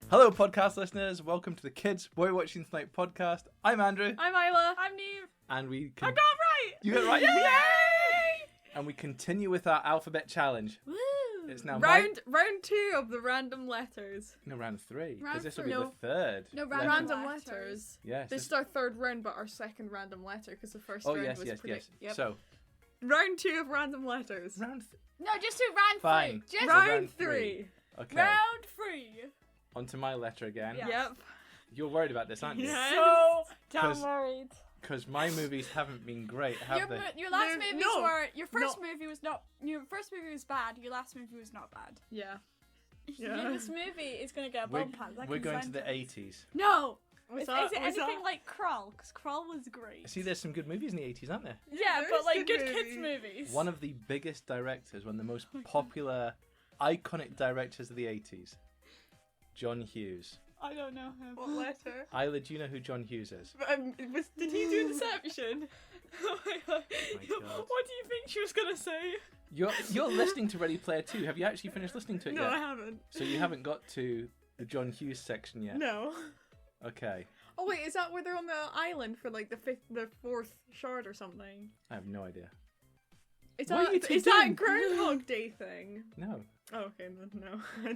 Hello, podcast listeners. Welcome to the Kids Boy Watching Tonight podcast. I'm Andrew. I'm Isla. I'm Neve. And we I got it right! You got it right? Yay! And we continue with our alphabet challenge. Woo! It's now round 2 of the random letters. No, round 3. Because Round this will be three. the third. No, letter. random letters. Yes. This is our third round, but our second random letter, because the first Oh, round yes, was yes, predict- yes. Yep. So, Round 2 of random letters. No, just do round Fine. 3. Just Round three. 3. okay. round 3. Onto my letter again. Yeah. Yep. You're worried about this, aren't you? Yes. So damn 'Cause- worried. Because my movies haven't been great, have they? Your last No, movies no, were your first no. movie was not your first movie was bad. Your last movie was not bad. Yeah. Yeah, this movie is gonna get a We're, bump out. we're going to the 80s. No. What's Is that? it What's anything that? like Crawl? Because Crawl was great. See, there's some good movies in the 80s, aren't there? Yeah, There but is like good good kids movies. movies. One of the biggest directors, one of the most popular, iconic directors of the 80s, John Hughes. I don't know him. What letter? Isla, do you know who John Hughes is? Did he do Inception? Oh my god. God. What do you think she was gonna say? You're listening to Ready Player 2. Have you actually finished listening to it No, yet? I haven't. So you haven't got to the John Hughes section yet? No. Okay. Oh wait, is that where they're on the island for like the fourth shard or something? I have no idea. Is What are you that two is doing? that Groundhog Day thing? No. Oh, okay, then no, I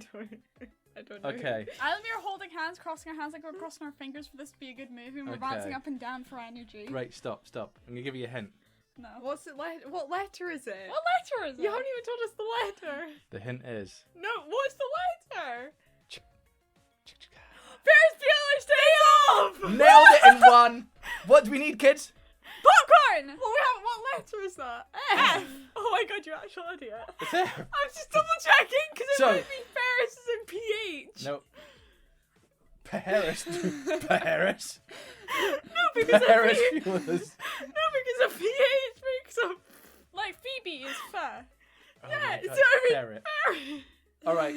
don't know. Okay. I and me are holding hands, crossing our hands like we're crossing our fingers for this to be a good movie, and we're Okay. bouncing up and down for energy. Right, stop. I'm going to give you a hint. No. What's it? What letter is it? What letter is it? You haven't even told us the letter. The hint is... No, what's the letter? Ferris Buellers Day Off! Nailed it in one! What do we need, kids? Popcorn! Well, what letter is that? F! Oh my god, you're actual idiot. It's there. I was just double checking because it So- might be Ferris is in PH. No. Paris. Paris. No, because Paris of P- Buellers. No, because of PH makes up. Like Phoebe is fair. Oh Yeah, my so God, I mean- Carrot. Ferris. All right.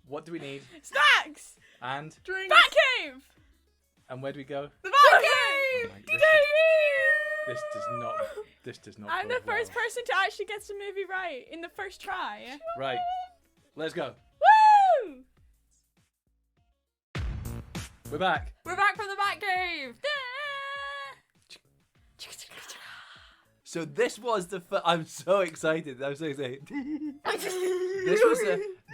What do we need? Snacks! And Drinks. Batcave! where do we go? The Oh Batcave. my- This does not. I'm the bode well. first person to actually get the movie right in the first try. Right. Let's go. Woo! We're back. We're back from the Batcave! So this was the I'm so excited. I'm so excited.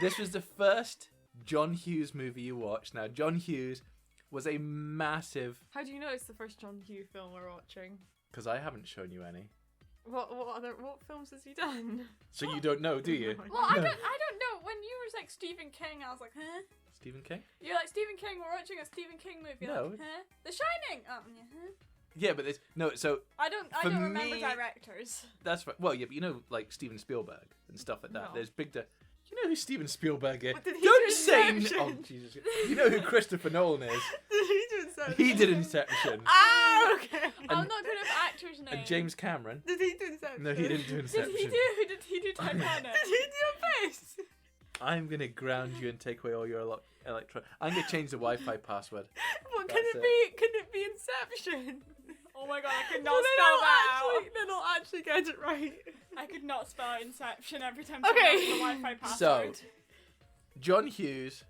This was the first John Hughes movie you watched. Now John Hughes was a massive How do you know it's the first John Hughes film we're watching? because I haven't shown you any. What films has he done? So you don't know, do you? Well, I don't know. When you were like Stephen King, I was like, huh? Stephen King? You're like, Stephen King, we're watching a Stephen King movie. No. Like, huh? The Shining! Oh, yeah, huh? Yeah, but it's no. So I don't For remember me- directors. that's right. Well, yeah, but you know, like Steven Spielberg and stuff like that. No. There's big. You know who Steven Spielberg is? But did he Don't do say. Inception? Oh Jesus! You know who Christopher Nolan is? He did Inception. He did Inception. Ah, okay. I'm not good at actors' names. And James Cameron. Did he do Inception? No, he didn't do Inception. Did he do Titanic? Did he do a face? I'm gonna ground you and take away all your electron. I'm gonna change the Wi-Fi password. What That's can it be? Can it be Inception? Oh my god, I could No, not spell that out. Then I'll actually get it right. I could not spell Inception every time Okay. someone asked the Wi-Fi password. So, John Hughes,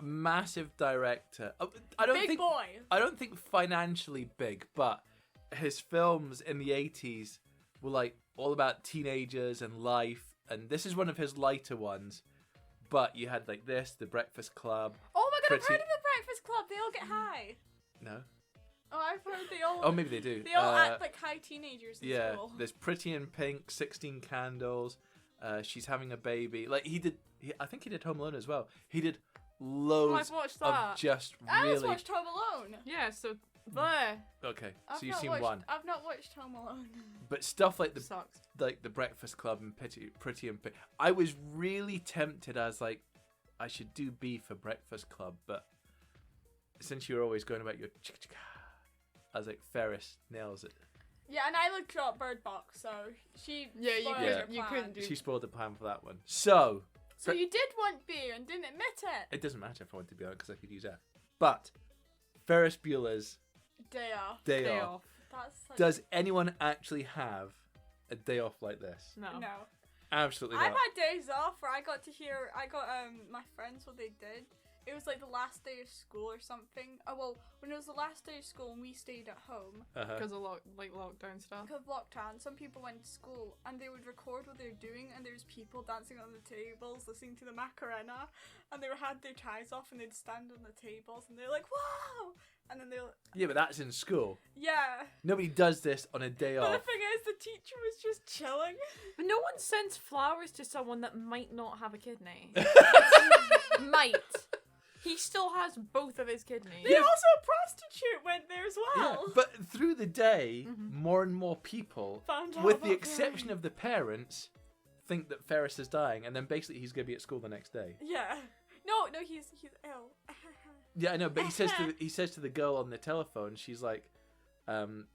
massive director. I don't Big think boy. I don't think financially big, but his films in the 80s were like all about teenagers and life, and this is one of his lighter ones. But you had like this, The Breakfast Club. Oh my god, I've Pretty- heard of the Breakfast Club. They all get high. No. Oh, I've heard they all. Oh, maybe they do. They all act like high teenagers in Yeah, school. there's Pretty in Pink, 16 Candles. She's having a baby. Like I think he did Home Alone as well. He did Oh, loads I've watched of that. just I just really. watched Home Alone. Yeah, so there. Okay, I've so you've not seen watched, one, I've not watched Home Alone. but stuff like Sucks. the Breakfast Club and Pretty in Pink. I was really tempted as like I should do B for Breakfast Club, but since you're always going about your chicka, I was like Ferris nails it. Yeah, and I looked up Bird Box, so she. Yeah, you spoiled could- her you plan. couldn't do. She spoiled the plan for that one. So So you did want B and didn't admit it. it doesn't matter if I want to be on because I could use F. But Ferris Bueller's Day Off. Day Day Off. off. That's such Does anyone actually have a day off like this? No. No. Absolutely I've not. had days off where I got my friends what they did. it was like the last day of school or something. Oh well, when it was the last day of school and we stayed at home Because of lockdown stuff. because of lockdown, some people went to school and they would record what they're doing, and there's people dancing on the tables, listening to the Macarena, and they had their ties off and they'd stand on the tables and they're like, wow, and then they'll Yeah, but that's in school. yeah. Nobody does this on a day But off. the thing is, the teacher was just chilling. But no one sends flowers to someone that might not have a kidney. Might. He still has both of his kidneys. Yeah. Also, a prostitute went there as Yeah, well. but through the day, more and more people, Found out with the about exception of the parents, think that Ferris is dying, and then basically he's going to be at school the next day. Yeah. No, he's ill. Yeah, I know, but he says to the girl on the telephone, she's like,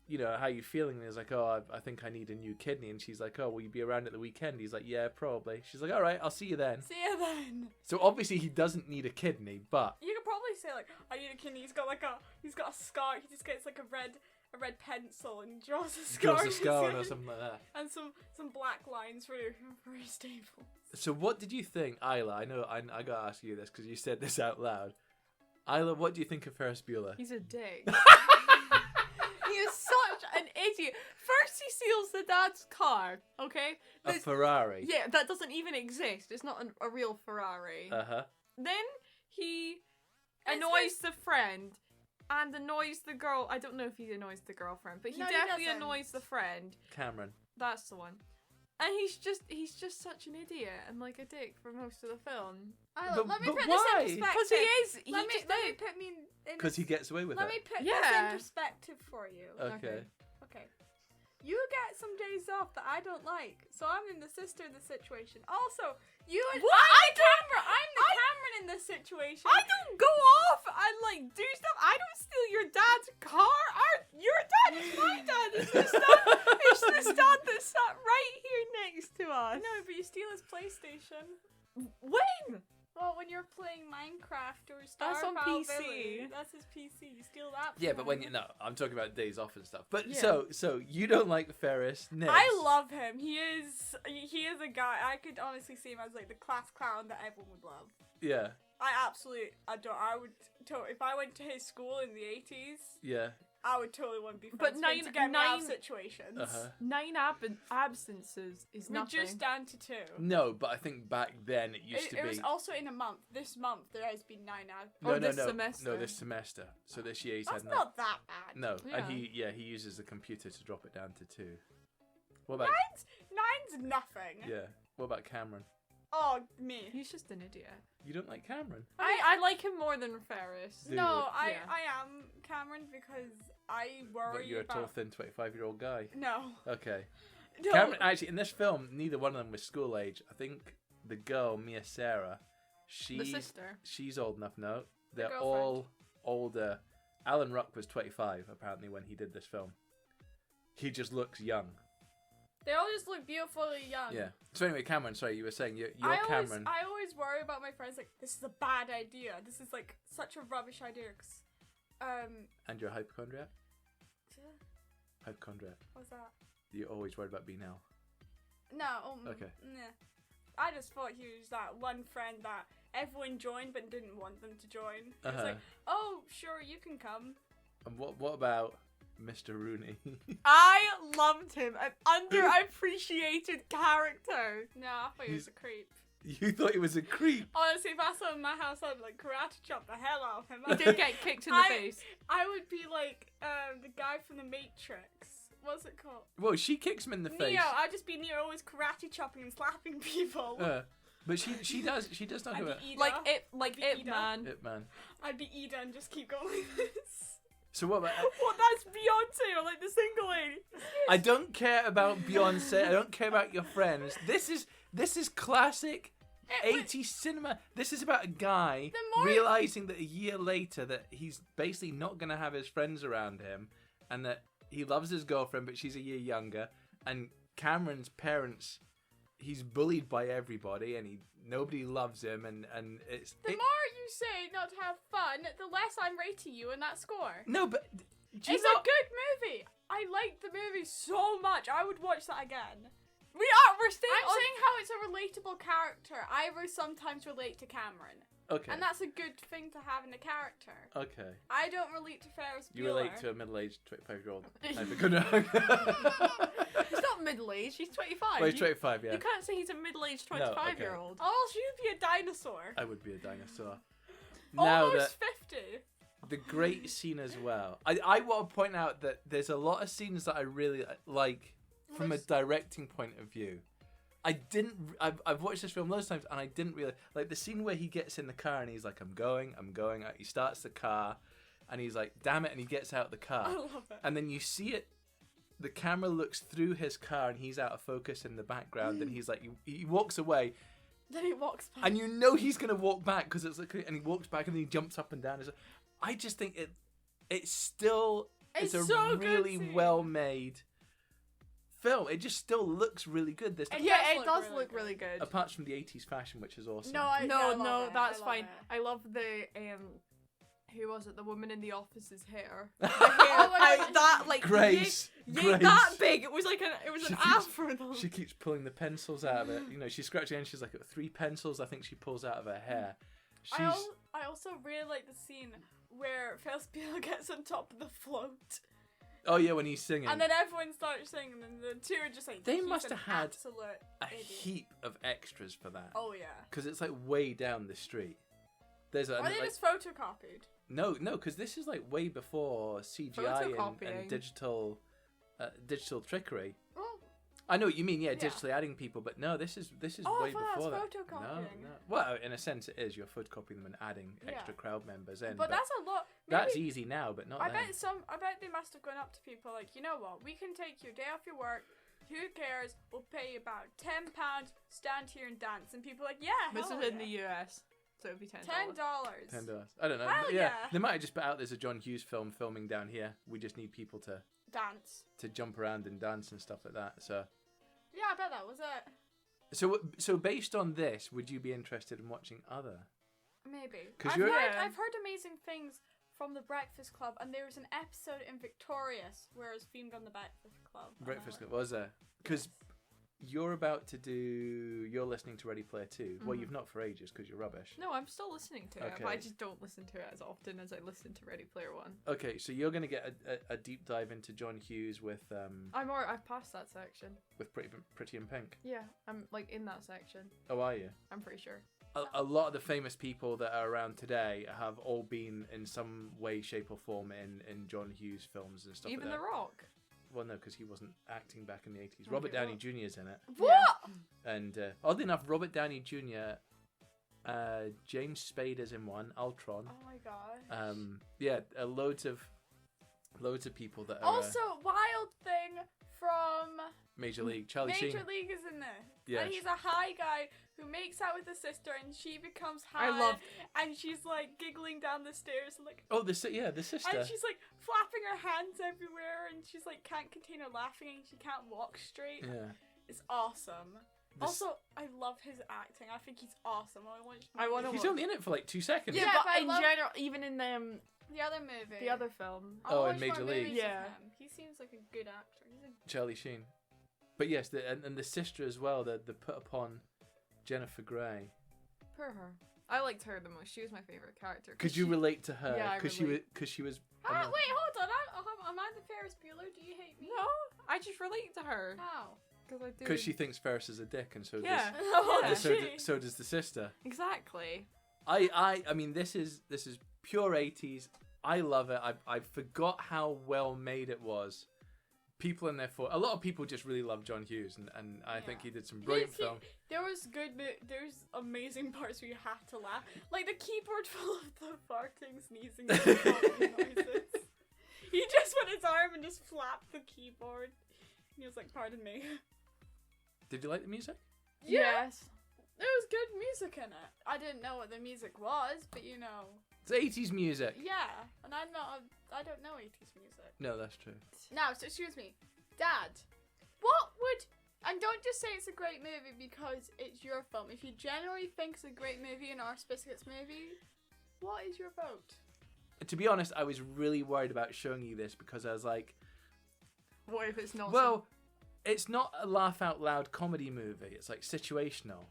you know, how you feeling? And he's like, oh, I think I need a new kidney. And she's like, oh, will you be around at the weekend? He's like, yeah, probably. She's like, all right, I'll see you then. See you then. So obviously he doesn't need a kidney, but You could probably say like, I need a kidney. He's got a scar. He just gets like a red pencil and draws a scar. draws a in his scar hand. or something like that. And some black lines for his staples. So what did you think, Isla? I know I got to ask you this because you said this out loud. Isla, what do you think of Ferris Bueller? He's a dick. He is such an idiot. First he steals the dad's car, okay? A Ferrari. Yeah, that doesn't even exist. It's not a real Ferrari. Uh-huh. Then he annoys the friend and annoys the girl. I don't know if he annoys the girlfriend, but he No, he definitely doesn't. annoys the friend. Cameron. That's the one. And he's just such an idiot and like a dick for most of the film. Let me but put why? this in Because perspective. he is. Let me put me in. Because he gets away with Let it. me put Yeah. this in perspective for you. Okay. Okay. You get some days off that I don't like, so I'm in the sister in the situation. Also, you and What? I'm the Cameron in this situation. I don't go off and like do stuff. I don't steal your dad's car. Your dad is my dad. It's the dad that sat right here next to us. No, but you steal his PlayStation. When? Well, when you're playing Minecraft or Star That's on Fowl PC. Village, that's his PC. You steal that. Yeah, from but when him. you no, I'm talking about days off and stuff. But Yeah. so you don't like Ferris? Nibs. I love him. He is a guy. I could honestly see him as like the class clown that everyone would love. Yeah. I absolutely adore. I would if I went to his school in the 80s, Yeah. I would totally want to be friends But with him to get me out of nine- situations. Uh-huh. 9 absences is nothing. Reduced down to 2. No, but I think back then it used to It be. was also in a month. This month there has been 9 out. Or this semester. No, this semester. So this year he's That's had not that bad. No, Yeah. and he uses the computer to drop it down to 2. What about Nine's nothing. yeah? What about Cameron? Oh, me. He's just an idiot. You don't like Cameron? I like him more than Ferris. Do No, you? I Yeah. am Cameron because I worry But you're a tall, about. thin 25-year-old guy. No. Okay. No. Cameron, actually, in this film, neither one of them was school age. I think the girl, Mia Sarah, The sister. she's old enough now. They're girlfriend. all older. Alan Ruck was 25, apparently, when he did this film. He just looks young. They all just look beautifully young. Yeah. So anyway, Cameron, sorry, you were saying you're Cameron. I always worry about my friends. Like, this is a bad idea. This is like such a rubbish idea. 'Cause, And you're a hypochondriac? Hypochondriac. what's that? You're always worried about being ill. No. Okay. Nah. I just thought he was that one friend that everyone joined but didn't want them to join. It was like, oh, sure, you can come. And what about Mr. Rooney? I loved him. An underappreciated character. No, I thought he was a creep. You thought he was a creep. Honestly, if I saw him in my house, I'd like karate chop the hell out of him. He did get kicked in the face. I would be like the guy from the Matrix. What's it called? Well, she kicks him in the face. Neo. I'd just be Neo, always karate chopping and slapping people. But she does not I'd do it. be Ida. Like Be it, Ida. man. It man. I'd be Ida and just keep going like this. So what about? What? That's Beyonce or like the single lady. I don't care about Beyonce. I don't care about your friends. This is classic 80s cinema. This is about a guy The more- realizing that a year later that he's basically not going to have his friends around him, and that he loves his girlfriend, but she's a year younger. And Cameron's parents, he's bullied by everybody, and nobody loves him, and it's The more you say not to have fun, the less I'm rating you in that score. no, but do you It's know- a good movie. I liked the movie so much. I would watch that again. We're staying I'm on. saying how it's a relatable character. I sometimes relate to Cameron. Okay. And that's a good thing to have in a character. Okay. I don't relate to Ferris Bueller. You relate to a middle-aged 25-year-old. He's not middle-aged, he's 25. Well, he's 25, yeah. You can't say he's a middle-aged No, 25-year-old. Or else you'd be a dinosaur. I would be a dinosaur. Now Almost that 50. the great scene as well. I want to point out that there's a lot of scenes that I really like from a directing point of view. I've watched this film loads of times and I didn't realize, like the scene where he gets in the car and he's like, I'm going. He starts the car and he's like, damn it. And he gets out the car. I love it. And then you see it, the camera looks through his car and he's out of focus in the background and he's like, he walks away. Then he walks back. And you know he's going to walk back because it's like, and he walks back and then he jumps up and down. I just think it's a so good really scene. well made film. It just still looks really good. This It Yeah, does it does look look really really good. apart from the 80s fashion, which is awesome. No, I No, love it. that's I love fine. it. I love the who was it? The woman in the office's hair. Oh my God. That like Grace. Grace. that big. It was like an She an keeps- afro. Though. She keeps pulling the pencils out of it. You know, she's scratching and she's like 3 pencils. I think she pulls out of her hair. She's I also really like the scene where Ferris Bueller gets on top of the float. oh yeah, when he's singing. And then everyone starts singing, and the two are just like, They he's must an have had absolute a idiot. heap of extras for that Oh yeah. because it's like way down the street. There's a Or they like, just photocopied. no, because this is like way before CGI and Photocopying. digital trickery. Well, I know what you mean, yeah, Yeah. digitally adding people, but no, this is Oh, I way thought that was before that. photocopying. No. Well, in a sense, it is. You're photocopying them and adding Yeah. extra crowd members in. but that's a lot. that's maybe- easy now, but not I then. bet they must have gone up to people like, you know what? We can take your day off your work. Who cares? We'll pay you about £10. Stand here and dance, and people are like, yeah, This hell is in yeah. the US, so it'd be $10. $10. $10. I don't know. Hell yeah, yeah. they might have just put out there's a John Hughes film filming down here. We just need people to Dance. jump around and dance and stuff like that. Yeah, I bet that was it. So based on this, would you be interested in watching other? Maybe. 'Cause I've you're- heard, Yeah. I've heard amazing things from the Breakfast Club, and there was an episode in Victorious where it was themed on the Breakfast Club. and I Breakfast like- Club, was there? Because you're listening to Ready Player 2. Well, Mhm. you've not for ages because you're rubbish. No, I'm still listening to it, but I Okay. just don't listen to it as often as I listen to Ready Player One. Okay, so you're going to get a deep dive into John Hughes with I've passed that section. Pretty in Pink. Yeah, I'm like in that section. Oh, are you? I'm pretty sure. A lot of the famous people that are around today have all been in some way, shape, or form in John Hughes films and stuff Even like The that. Rock. Well, no, because he wasn't acting back in the 80s. Okay, Robert Downey well- Jr. is in it. What? And oddly enough, Robert Downey Jr., James Spader's in one, Ultron. Oh my god. Yeah, loads of people that are Also, Wild Thing from Major League. Charlie Major Sheen. League is in there. Yeah, And he's a high guy who makes out with his sister, and she becomes high. I love- And she's like giggling down the stairs, and like. Oh, the sister. And she's like flapping her hands everywhere, and she's like can't contain her laughing, and she can't walk straight. Yeah. It's awesome. This- Also, I love his acting. I think he's awesome. I wanna He's watch- only in it for like 2 seconds. Yeah, Yeah, but but I in love- general, even in the other movie. the other film. I'll Oh, in watch Major more League. movies of Yeah. him. He seems like a good actor. He's a Charlie Sheen. But yes, and the sister as well. The put upon Jennifer Grey. Per her. I liked her the most. She was my favorite character. 'cause Could you she- relate to her? Yeah, I Because she was. relate. Because she was. Ah, wait, hold on. Am I the Ferris Bueller? Do you hate me? No, I just relate to her How? because I do. Because she thinks Ferris is a dick, and so Yeah. does. Oh, Yeah. And gee. so does the sister. Exactly. I mean, this is pure 80s. I love it. I forgot how well made it was. People in there for a lot of people just really love John Hughes, and I think Yeah. he did some brilliant He- film. There was there's amazing parts where you have to laugh. Like the keyboard full of the farting, sneezing, and coughing noises. He just went his arm and just flapped the keyboard. And he was like, pardon me. Did you like the music? Yes. There was good music in it. I didn't know what the music was, but you know. It's 80s music. Yeah, and I don't know 80s music. No, that's true. Now, so excuse me, Dad, what would, and don't just say it's a great movie because it's your film. If you genuinely think it's a great movie and Arse Biscuits movie, what is your vote? To be honest, I was really worried about showing you this because I was like, What if it's not? well, it's not a laugh out loud comedy movie. It's like situational.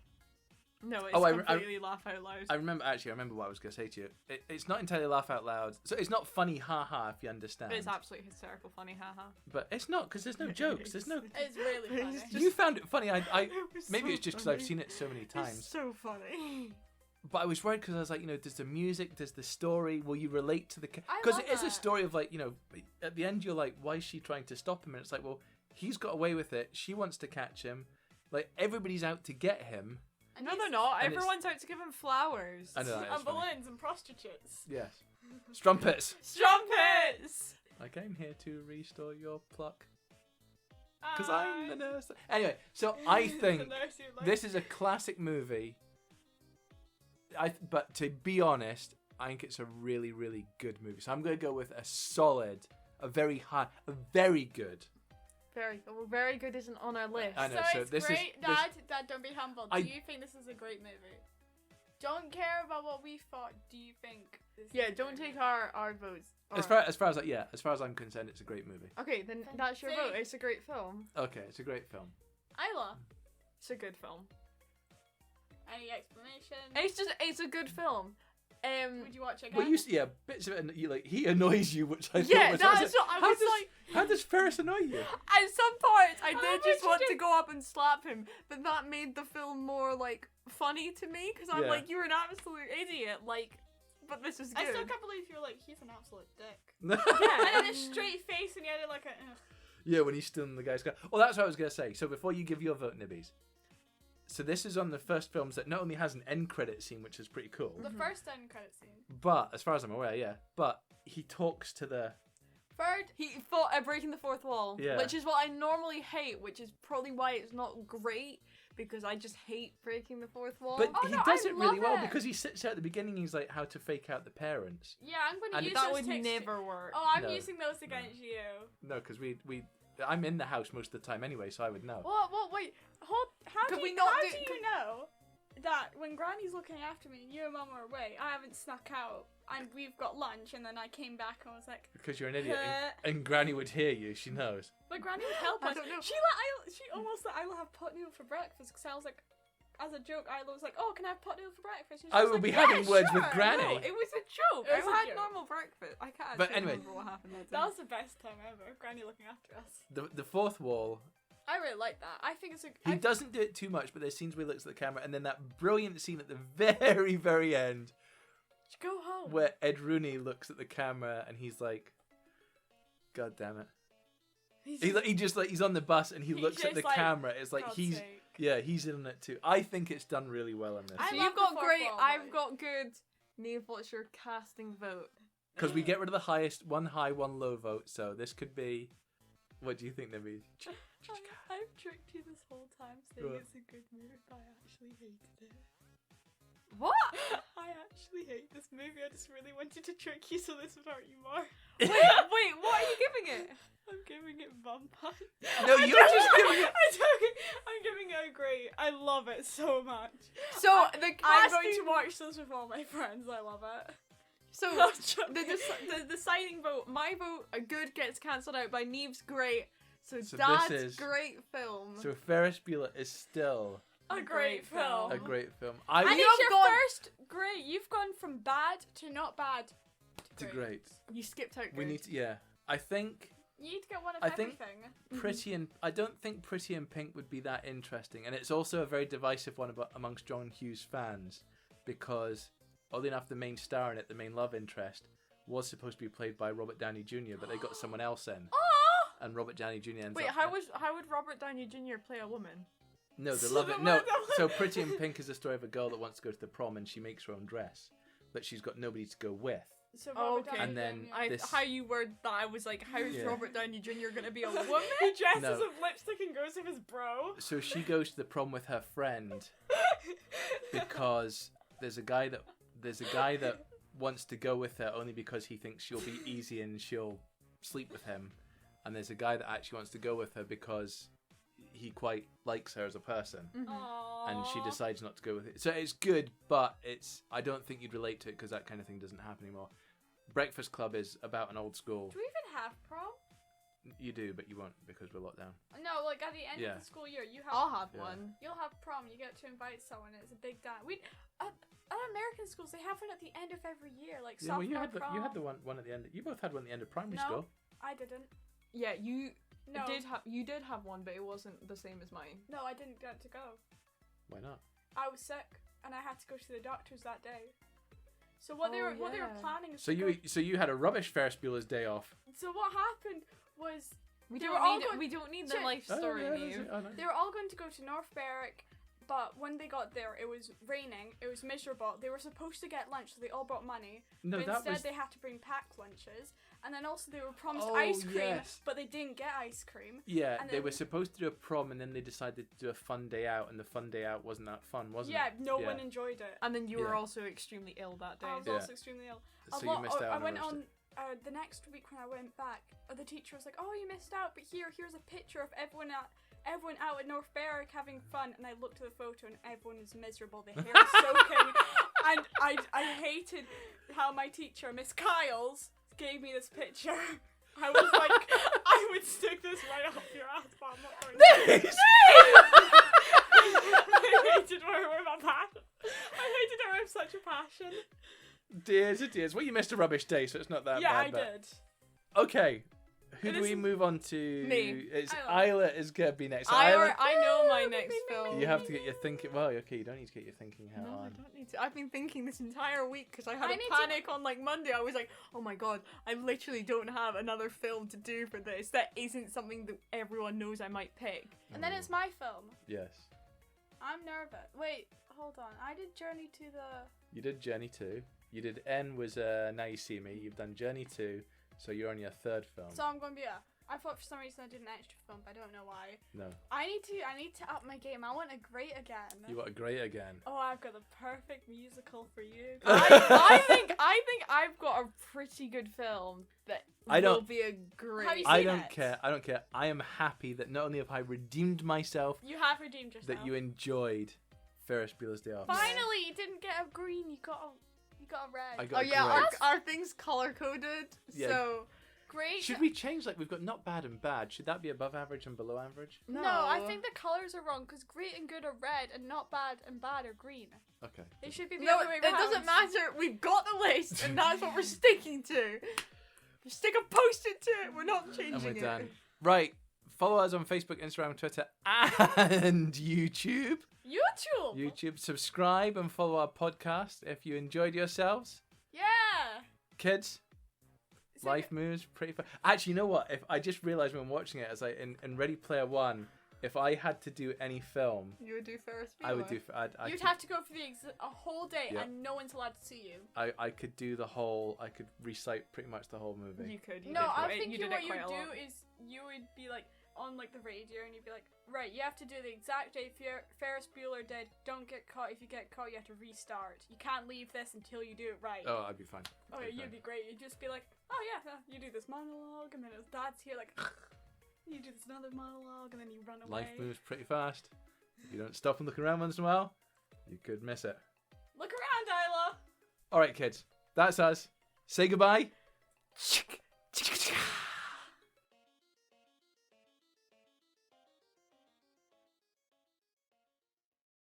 No, it's Oh, completely laugh out loud. I remember what I was going to say to you. It's not entirely laugh out loud. So it's not funny, haha, if you understand. It's absolutely hysterical, funny, haha. But it's not, because there's no jokes. There's no. It's really funny. You found it funny. I It was maybe so it's just because I've funny. seen it so many times. It's so funny. But I was worried because I was like, does the music, does the story, will you relate to the? I Because love it is a that. story of like, at the end you're like, why is she trying to stop him? And it's like, well, he's got away with it. She wants to catch him. Like everybody's out to get him. No, they're not. and it's- Everyone's out to give him flowers. I know that. And It's funny. balloons and prostitutes. Yes. Strumpets. Strumpets! Like I'm here to restore your pluck. Because I'm the nurse. Anyway, so I think this is a classic movie. But to be honest, I think it's a really, really good movie. So I'm going to go with a solid, a very good. Very good. Well, very good isn't on our list. I know. So So it's this is great, Dad. Dad, don't be humble. I- Do you think this is a great movie? Don't care about what we thought. Do you think this Yeah, is a don't great take movie? our votes. as far as I'm concerned, it's a great movie. Okay, then that's your vote. It's a great film. Okay, it's a great film. Isla, It's a good film. any explanation? It's a good film. Would you watch it again? Well, bits of it. He annoys you, which I Yeah, thought was. that's what I was like. How does Ferris annoy you? At some parts, I Oh, did would just you want do- to go up and slap him, but that made the film more like funny to me because I'm Yeah. like, you're an absolute idiot. Like, but this is good. I still can't believe you're like, he's an absolute dick. Yeah. And then a straight face and you had like a. Yeah, when he's still in the guy's car. Well, that's what I was going to say. So before you give your vote, Nibbies. So this is on the first films that not only has an end credit scene, which is pretty cool, The first end credit scene. but as far as I'm aware, yeah. But he talks to the. Third. He fought at breaking the fourth wall, Yeah. which is what I normally hate, which is probably why it's not great because I just hate breaking the fourth wall. But Oh, he no, does I it really love well it. because he sits there at the beginning. He's like, how to fake out the parents. Yeah, I'm going And to use that those would tips never work. Oh, I'm No. using those against you. No, because I'm in the house most of the time anyway, so I would know. What, wait, hold, how Could do we you, not how do- do you know that when Granny's looking after me and you and Mum are away, I haven't snuck out and we've got lunch and then I came back and was like, Because you're an idiot, and Granny would hear you. She knows. but Granny would help I us. don't know. She almost let Isla have pot noodle for breakfast because I was like, as a joke, Isla was like, oh, can I have pot noodle for breakfast? And she I was will like, be yeah, having words with sure." Granny. No, it was a joke. It I was a had joke. normal breakfast. I can't But actually anyway. remember what happened that That day. was the best time ever. Granny looking after us. The fourth wall. I really like that. I think it's a. He doesn't do it too much, but there's scenes where he looks at the camera, and then that brilliant scene at the very, very end Go home. where Ed Rooney looks at the camera and he's like, "God damn it!" He's on the bus and he He's looks at the just like, camera. It's like God's he's sake. he's in it too. I think it's done really well in this I So love you've the got fourth great. wall, I've though. got good. Neve, what's your casting vote? because we get rid of the highest, one high, one low vote. So this could be. What do you think, Nibby? I've tricked you this whole time saying What? it's a good movie, but I actually hated it. What? I actually hate this movie. I just really wanted to trick you so this would hurt you more. Wait, what are you giving it? I'm giving it vampire. No, you're just giving it. I'm giving it a great. I love it so much. So the I'm casting. going to watch this with all my friends. I love it. So No, the deciding vote, my vote, a good gets cancelled out by Neve's great. So, So Dad's this is- great film. So Ferris Bueller is still a great film. a great film. And You it's have your gone- first great. You've gone from bad to not bad to great. You skipped out. We good. need to. Yeah, I think You need to get one of I think- everything. Pretty and I don't think Pretty in Pink would be that interesting, and it's also a very divisive one amongst John Hughes fans because, oddly enough, the main star in it, the main love interest, was supposed to be played by Robert Downey Jr., but they got someone else in, Oh! and Robert Downey Jr. ends Wait, up. how would Robert Downey Jr. play a woman? No, the So love the it. No, one that- so Pretty in Pink is a story of a girl that wants to go to the prom and she makes her own dress, but she's got nobody to go with. So Oh, Robert okay. Downey And then Jr. this- How you word that, I was like, how's Yeah. Robert Downey Jr. gonna be a woman? He dresses No. with lipstick and goes with his bro. So she goes to the prom with her friend because there's a guy that wants to go with her only because he thinks she'll be easy and she'll sleep with him, and there's a guy that actually wants to go with her because he quite likes her as a person, Aww. and she decides not to go with it. So it's good, but I don't think you'd relate to it because that kind of thing doesn't happen anymore. Breakfast Club is about an old school. Do we even have prom? You do, but you won't because we're locked down. No, like at the end Yeah. of the school year, you have. I'll have Yeah. one. You'll have prom. You get to invite someone. It's a big dance. We at American schools they have one at the end of every year, like Yeah, well, sophomore you prom. had the one at the end. You both had one at the end of primary No. school. I didn't. Yeah, you No. you did have one, but it wasn't the same as mine. No, I didn't get to go. Why not? I was sick and I had to go to the doctors that day. So what they were yeah. planning is So you had a rubbish Ferris Bueller's Day Off. So what happened was We They don't were all need going- we don't need the Shit. life story, Neve. they were all going to go to North Berwick, but when they got there it was raining, it was miserable. They were supposed to get lunch, so they all brought money. No, but that instead was. they had to bring packed lunches. And then also they were promised Oh, ice cream, yes. but they didn't get ice cream. Yeah, and they were then- supposed to do a prom, and then they decided to do a fun day out, and the fun day out wasn't that fun, wasn't Yeah, it? no Yeah. one enjoyed it. And then you were Yeah. also extremely ill that day. I was Yeah. also extremely ill. So you missed out I on went a on the next week when I went back. The teacher was like, "Oh, you missed out, but here's a picture of everyone out at North Berwick having fun." And I looked at the photo, and everyone is miserable. Their hair is soaking, and I hated how my teacher, Miss Kyles, gave me this picture. I was like, I would stick this right up your ass, but I'm not going to. I hated her with a passion. I hated her with such a passion. Dears, it is. Well, you missed a rubbish day, so it's not that Yeah, bad. I but- did. Okay. Who It do we isn't- move on to? Me. It's Isla. Isla is gonna be next. So I Isla, know my next film. you have to get your thinking. Well, okay, you don't need to get your thinking hat No, I on. don't need to. I've been thinking this entire week because I had I a need to- panic on like Monday. I was like, oh my god, I literally don't have another film to do for this. That isn't something that everyone knows I might pick. And then it's my film. Yes, I'm nervous. Wait, hold on. I did Journey to the... you did Journey 2. You did N was Now You See Me. You've done Journey 2, so you're on your third film. So I'm going to be a... I thought for some reason I did an extra film, but I don't know why. No, I need to up my game. I want a Great Again. you got a great again. Oh, I've got the perfect musical for you. I think I've got a pretty good film that I don't- will be a great. Have you I seen don't it? care. I don't care. I am happy that not only have I redeemed myself, You have redeemed yourself. that you enjoyed Ferris Bueller's Day Off. Finally, you didn't get a green. You got a red. I got Oh a yeah, great. our thing's color coded. Yeah. So Great. Should we change? Like we've got not bad and bad. Should that be above average and below average? No, I think the colors are wrong because great and good are red, and not bad and bad are green. Okay. They should be the No, other way it around. doesn't matter. We've got the list, and that's what we're sticking to. Stick a post-it to it. We're not changing And we're it. done. Right. Follow us on Facebook, Instagram, Twitter, and YouTube. YouTube. YouTube. Subscribe and follow our podcast if you enjoyed yourselves. Yeah. Kids, Is it- life moves pretty fast. Actually, you know what? If I just realized when watching it, as I in Ready Player One, if I had to do any film, You would do Ferris Bueller. I would do. You'd have to go for a whole day, Yeah. and no one's allowed to see you. I could do the whole. I could recite pretty much the whole movie. You could. You No, did I quite- think you did what it you quite would a lot. do is you would be like on like the radio, and you'd be like, right, you have to do the exact day Ferris Bueller did. Don't get caught. If you get caught, you have to restart. You can't leave this until you do it right. Oh, I'd be fine. Oh, I'd yeah, be you'd fine. be great. You'd just be like, oh yeah, you do this monologue, and then his dad's here like, you do this another monologue, and then you run away. Life moves pretty fast. If you don't stop and look around once in a while, you could miss it. Look around, Isla. All right, kids. That's us. Say goodbye.